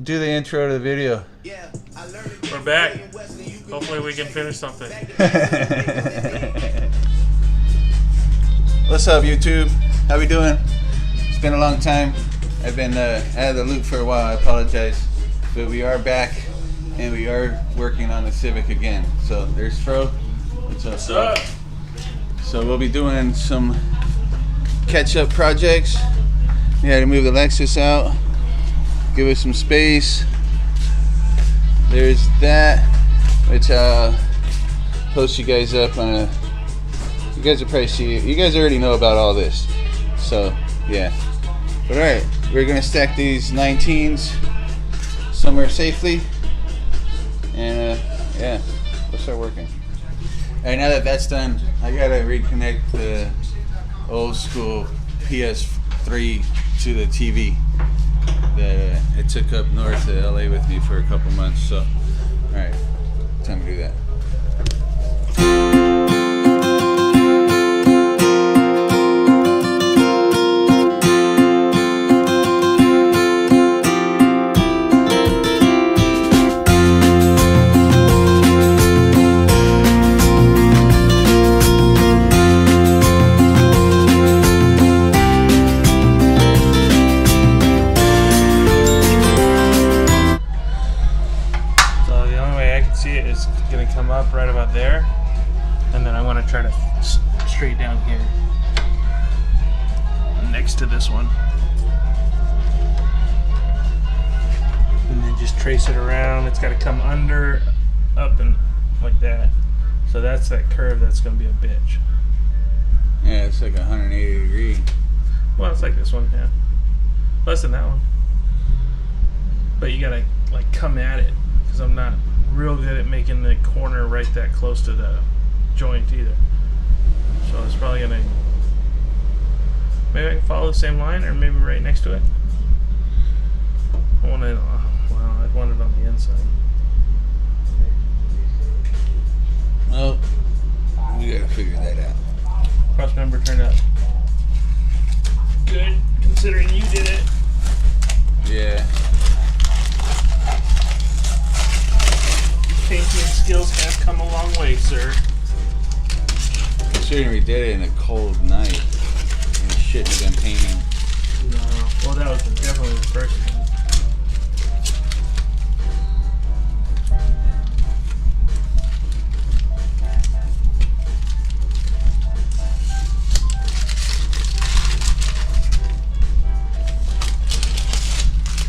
do the intro to the video. We're back. Hopefully we can finish something. What's up, YouTube? How we doing? It's been a long time. I've been out of the loop for a while. I apologize. But we are back, and we are working on the Civic again. So there's Fro. What's up? So we'll be doing some catch-up projects. We had to move the Lexus out, give it some space. There's that, which I'll post you guys up on a. You guys will probably see it. You guys already know about all this, so yeah. But all right, we're gonna stack these 19s somewhere safely, and yeah, we'll start working. All right, now that that's done, I gotta reconnect the old school PS3 to the TV that it took up north to LA with me for a couple months. So, all right, time to do that. Up right about there, and then I want to try to straight down here next to this one, and then just trace it around. It's got to come under, up, and like that. So that's that curve. That's going to be a bitch. Yeah, it's like 180 degree. Well, it's like this one, yeah, less than that one. But you gotta like come at it, because I'm not real good at making the corner right that close to the joint either. So it's probably gonna, maybe I can follow the same line, or maybe right next to it. I want it, well, I'd want it on the inside. Well, we gotta figure that out. Cross member turned out good, considering you did it. Yeah. Painting skills have come a long way, sir. Considering we did it in a cold night, we shouldn't have been painting. No, well, that was definitely the first one.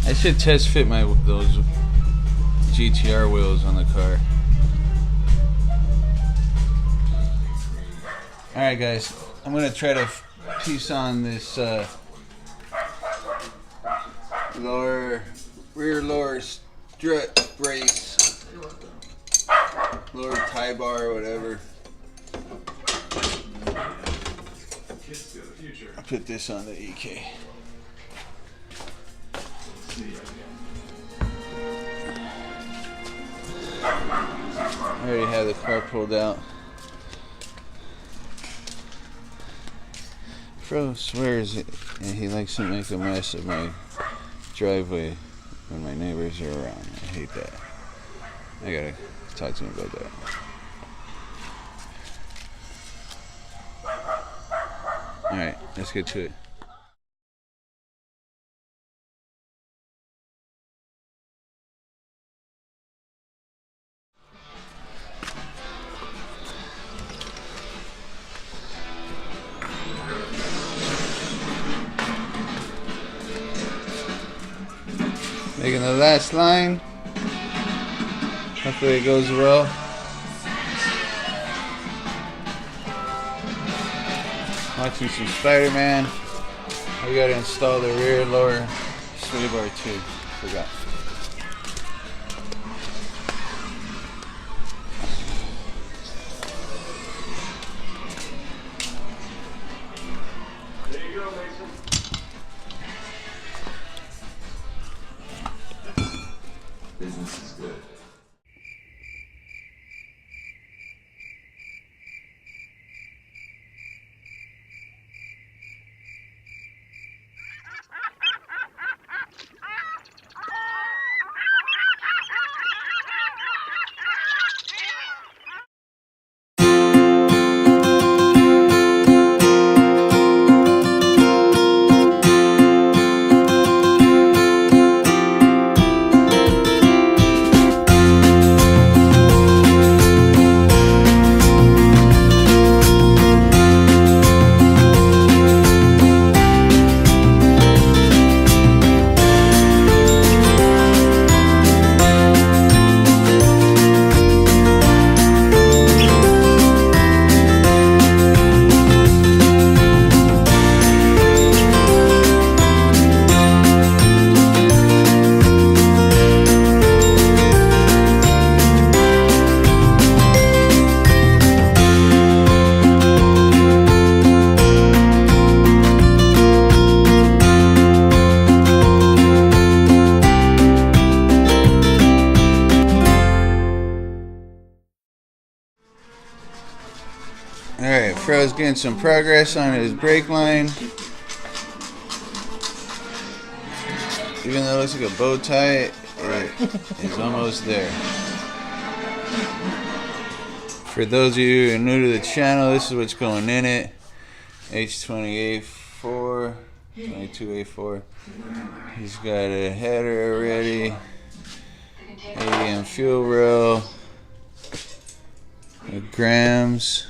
I should test fit those GTR wheels on the car. Alright guys, I'm going to try to piece on this rear lower strut brace, lower tie bar or whatever. I'll put this on the EK. I already have the car pulled out. Fro swears it, and he likes to make a mess of my driveway when my neighbors are around. I hate that. I gotta talk to him about that. Alright, let's get to it. Making the last line. Hopefully it goes well. Watching some Spider-Man. We gotta install the rear lower sway bar too. Forgot. There you go, Mason. Business is good. Alright, Fro's getting some progress on his brake line. Even though it looks like a bow tie, it is almost there. For those of you who are new to the channel, this is what's going in it. H20A4, 22A4. He's got a header already. ADM fuel rail. Grams.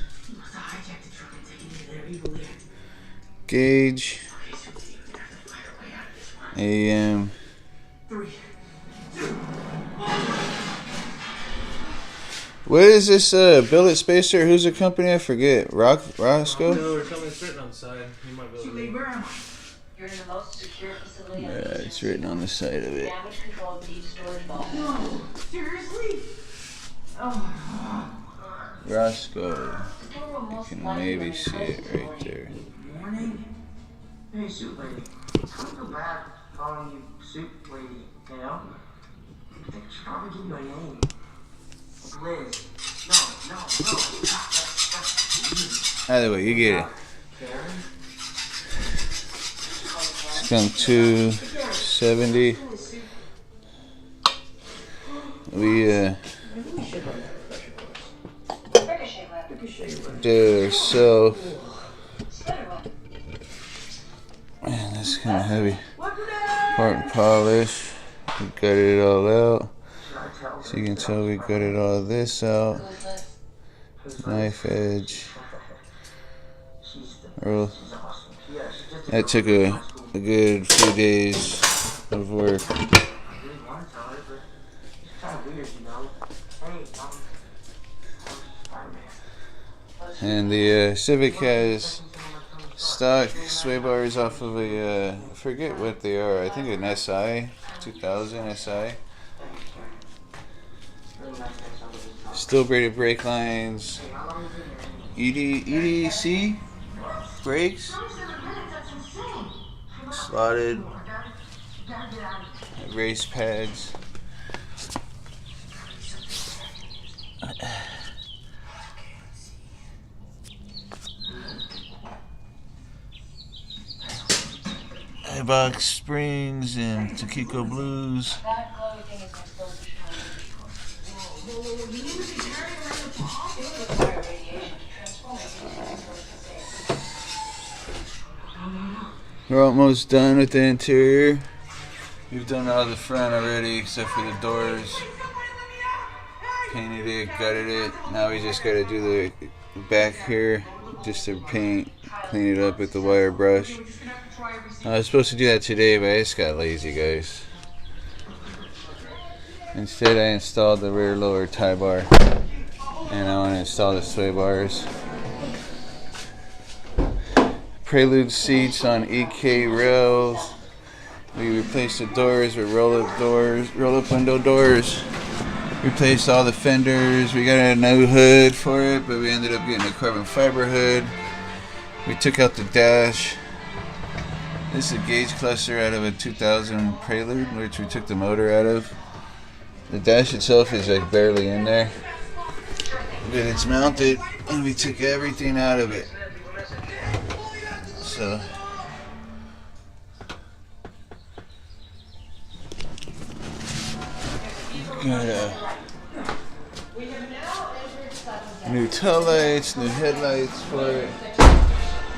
Gauge. AM. What is this billet spacer? Who's the company? I forget. Roscoe? No, they're coming straight on the side. You might be able to read. You're in the most secure facility. Yeah, it's written on the side of it. Damage control deep storage vault. No, seriously? Oh. Roscoe. You can maybe see it right there. Morning. Hey, soup lady. I feel bad calling you soup lady, you know? I think I should probably give you a name. Liz. No. That's Either way, you get it. Karen? It's come 270. We did it ourselves. Man, that's kind of heavy. Part polish. We got it all out. So you can tell we got it all this out. Knife edge. Well, that took a good few days of work. And the Civic has stock sway bars off of a, I forget what they are, I think an SI, 2000 SI. Still braided brake lines, EDC brakes, slotted race pads. Box springs and Takiko blues. We're almost done with the interior. We've done all the front already except for the doors. Painted it, gutted it. Now we just gotta do the back here just to paint, clean it up with the wire brush. I was supposed to do that today, but I just got lazy, guys. Instead, I installed the rear lower tie bar, and I want to install the sway bars. Prelude seats on EK rails. We replaced the doors with roll-up window doors. Replaced all the fenders. We got a new hood for it, but we ended up getting a carbon fiber hood. We took out the dash. This is a gauge cluster out of a 2000 Prelude, which we took the motor out of. The dash itself is like barely in there, but it's mounted, and we took everything out of it. So got new tail lights, new headlights for it.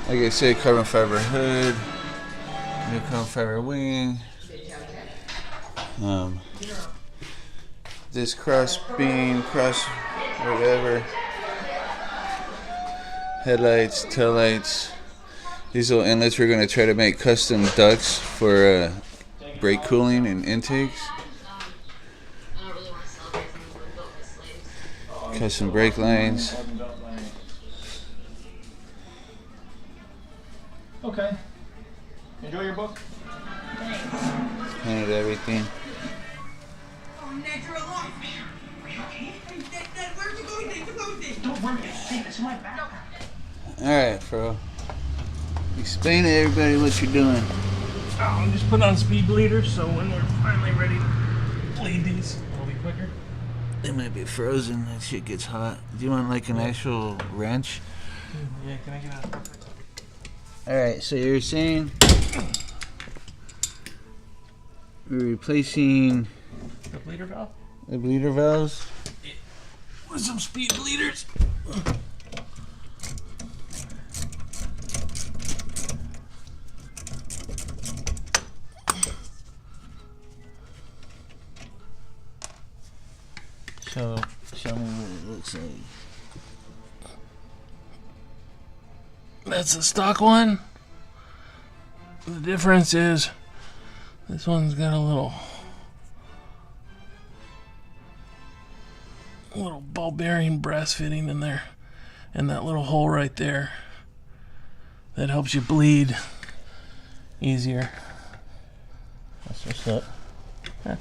Like I said, carbon fiber hood. New carbon fiber wing. This cross beam, whatever. Headlights, taillights. These little inlets we're going to try to make custom ducts for brake cooling and intakes. Custom brake lines. Okay. Enjoy your book. Painted everything. Oh, Ned, you're alive. Are you okay? Ned, where'd you go? Don't worry, it's my backpack. Alright, bro. Explain to everybody what you're doing. I'm just putting on speed bleeders, so when we're finally ready to bleed these, it'll be quicker. They might be frozen. That shit gets hot. Do you want like an actual wrench? Yeah, can I get out? All right, so you're saying we're replacing The bleeder valve? the bleeder valves. With some speed bleeders. So show me what it looks like. That's a stock one. The difference is this one's got a little ball bearing brass fitting in there, and that little hole right there that helps you bleed easier. That's what's up. Yeah.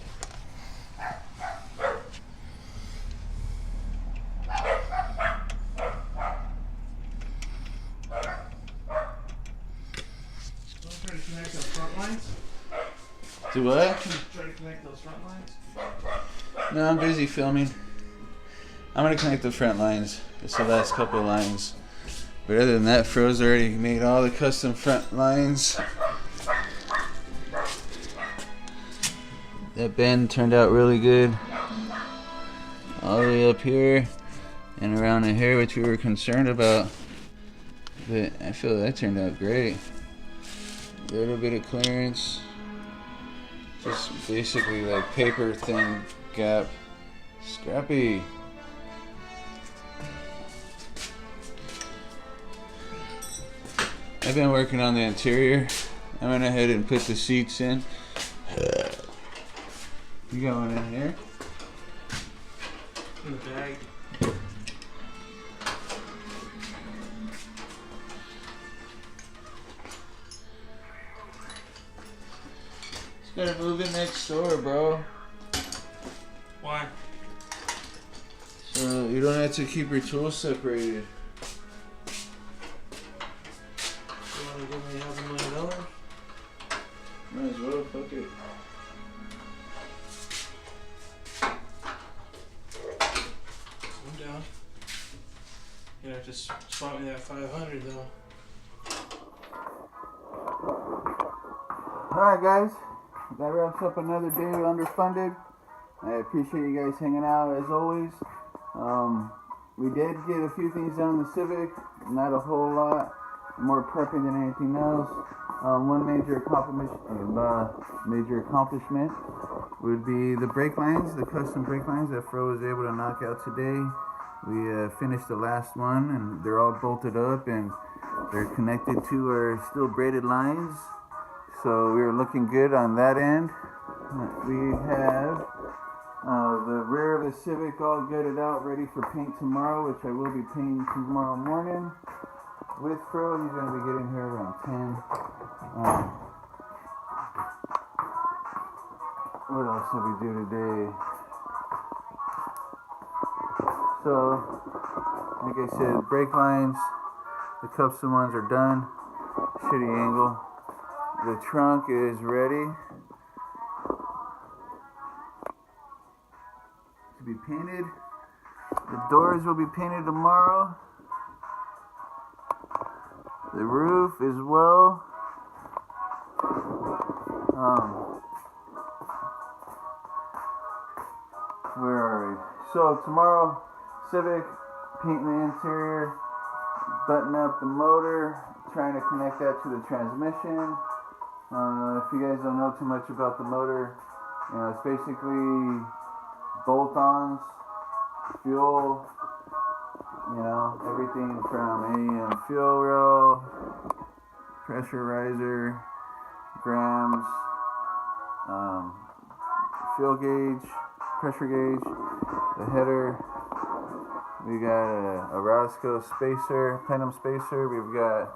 Try to connect those front lines. Do what? Try to connect those front lines. No, I'm busy filming. I'm gonna connect the front lines. It's the last couple of lines. But other than that, Fro's already made all the custom front lines. That bend turned out really good. All the way up here and around the hair, which we were concerned about. But I feel that turned out great. A little bit of clearance. Just basically like paper thin gap. Scrappy. I've been working on the interior. I went ahead and put the seats in. You got one in here? In the bag. Just gotta move it next door, bro. Why? So you don't have to keep your tools separated. You want to give me $500,000? Might as well, fuck it. I'm down. You have to spot me that 500 though. Alright guys, that wraps up another day of Underfunded. I appreciate you guys hanging out as always. We did get a few things done in the Civic, not a whole lot, more prepping than anything else. One major accomplishment would be the brake lines, the custom brake lines that Fro was able to knock out today. We finished the last one and they're all bolted up and they're connected to our steel braided lines. So we were looking good on that end. We have the rear of the Civic all gutted out, ready for paint tomorrow, which I will be painting tomorrow morning with Fro. He's going to be getting here around 10. What else did we do today? So, like I said, brake lines, the custom ones are done. Shitty angle. The trunk is ready to be painted. The doors will be painted tomorrow. The roof as well. Where are we? So tomorrow, Civic, painting the interior, button up the motor, trying to connect that to the transmission. If you guys don't know too much about the motor, it's basically bolt-ons, fuel, everything from a fuel rail, pressure riser, grams, fuel gauge, pressure gauge, the header. We got a Roscoe spacer, plenum spacer. We've got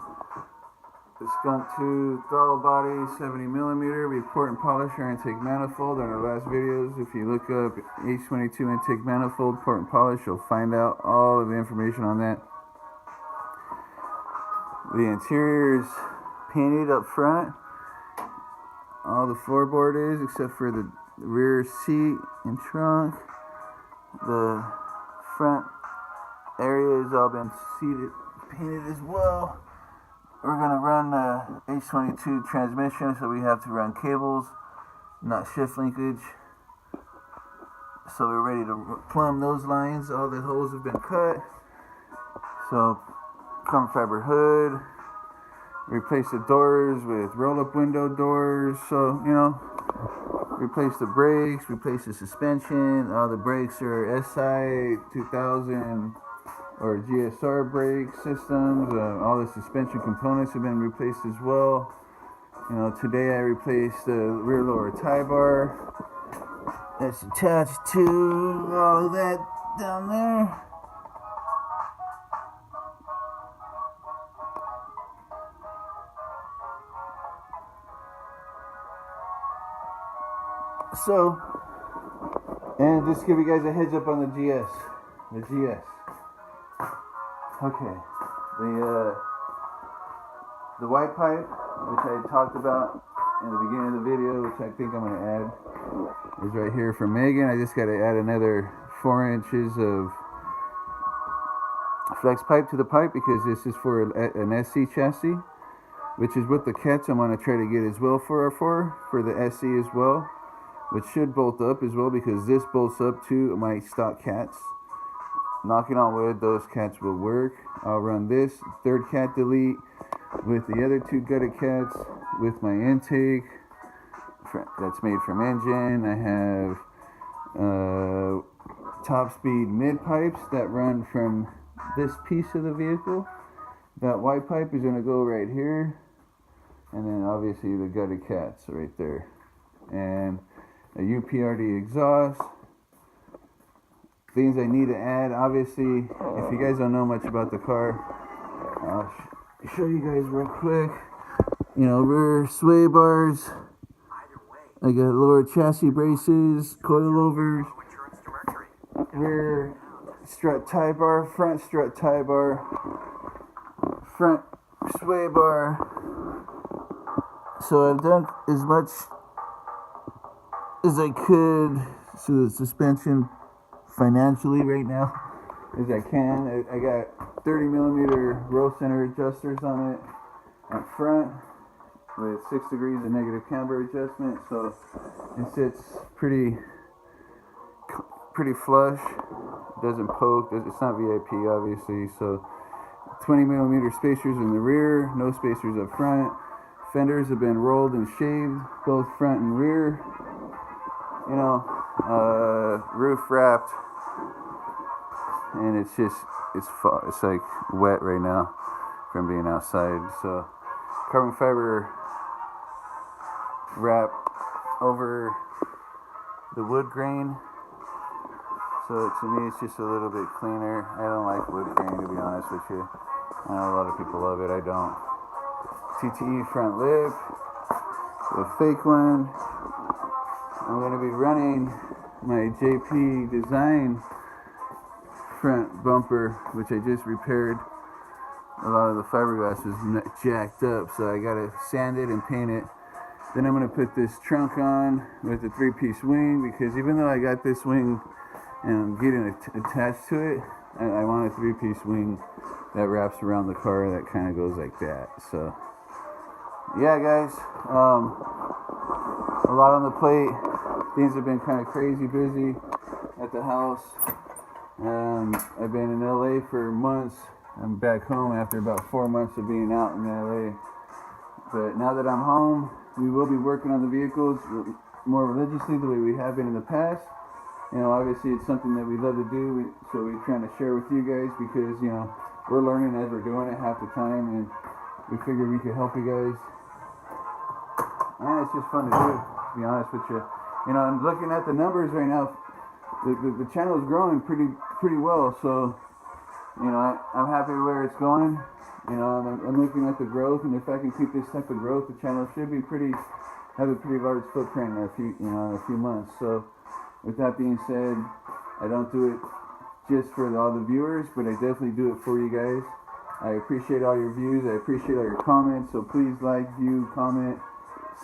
the Skunk 2 throttle body, 70mm, we port and polish our intake manifold. On our last videos, if you look up H22 intake manifold, port and polish, you'll find out all of the information on that. The interior is painted up front. All the floorboard is, except for the rear seat and trunk. The front area has all been painted as well. We're gonna run H22 transmission, so we have to run cables, not shift linkage. So we're ready to plumb those lines. All the holes have been cut. So carbon fiber hood. Replace the doors with roll-up window doors. So, you know, replace the brakes, replace the suspension. All the brakes are SI 2000 or GSR brake systems. All the suspension components have been replaced as well. You know, today I replaced the rear lower tie bar. That's attached to all of that down there. So, and just give you guys a heads up on the GS. The GS. Okay. The white pipe, which I talked about in the beginning of the video, which I think I'm going to add, is right here from Megan. I just got to add another 4 inches of flex pipe to the pipe because this is for an SC chassis, which is what the cats I'm going to try to get as well for the SC as well, which should bolt up as well because this bolts up to my stock cats. Knocking on wood, those cats will work. I'll run this third cat delete with the other 2 gutted cats with my intake that's made from engine. I have top speed mid pipes that run from this piece of the vehicle. That white pipe is going to go right here, and then obviously the gutted cats right there, and a UPRD exhaust. Things I need to add, obviously, if you guys don't know much about the car, I'll show you guys real quick. You know, rear sway bars. I got lower chassis braces, coilovers, rear strut tie bar, front strut tie bar, front sway bar. So I've done as much as I could to the suspension financially right now as I can. I got 30 millimeter roll center adjusters on it up front with 6 degrees of negative camber adjustment, so it sits pretty flush. It doesn't poke. It's not VIP obviously. So 20 millimeter spacers in the rear, no spacers up front. Fenders have been rolled and shaved, both front and rear. You know, roof wrapped, and it's like wet right now from being outside. So carbon fiber wrap over the wood grain. So to me, it's just a little bit cleaner. I don't like wood grain, to be honest with you. I know a lot of people love it. I don't. TTE front lip, a fake one. I'm going to be running my JP Design front bumper, which I just repaired. A lot of the fiberglass was jacked up, so I got to sand it and paint it. Then I'm going to put this trunk on with a 3-piece wing, because even though I got this wing and I'm getting attached to it, I want a 3-piece wing that wraps around the car that kind of goes like that. So yeah, guys, a lot on the plate. Things have been kind of crazy busy at the house. I've been in LA for months. I'm back home after about 4 months of being out in LA. But now that I'm home, we will be working on the vehicles more religiously the way we have been in the past. You know, obviously it's something that we love to do, so we're trying to share with you guys because, you know, we're learning as we're doing it half the time, and we figured we could help you guys. And it's just fun to do, to be honest with you. You know, I'm looking at the numbers right now. The channel is growing pretty well, so, you know, I'm happy where it's going. You know, I'm looking at the growth, and if I can keep this type of growth, the channel should be have a pretty large footprint in a few months. So, with that being said, I don't do it just for all the viewers, but I definitely do it for you guys. I appreciate all your views. I appreciate all your comments. So please like, view, comment,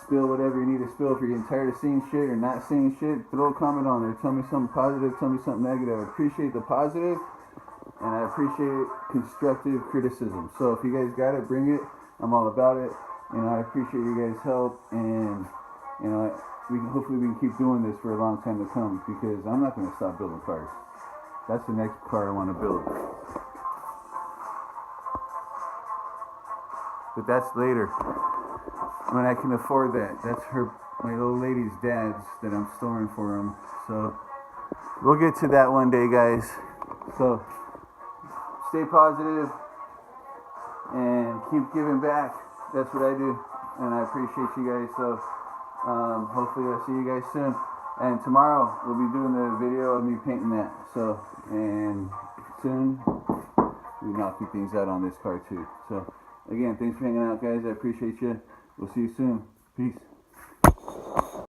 spill whatever you need to spill. If you're getting tired of seeing shit or not seeing shit, throw a comment on there. Tell me something positive. Tell me something negative. I appreciate the positive. and I appreciate constructive criticism. So if you guys got it, bring it. I'm all about it. You know, I appreciate you guys' help, and you know, hopefully we can keep doing this for a long time to come, because I'm not going to stop building cars. That's the next car I want to build. But that's later, when I can afford that. That's my old lady's dad's that I'm storing for him. So we'll get to that one day, guys. So stay positive and keep giving back. That's what I do, and I appreciate you guys. So hopefully I'll see you guys soon. And tomorrow we'll be doing the video of me painting that. So, and soon we'll be knocking things out on this car too. So again, thanks for hanging out, guys. I appreciate you. We'll see you soon. Peace.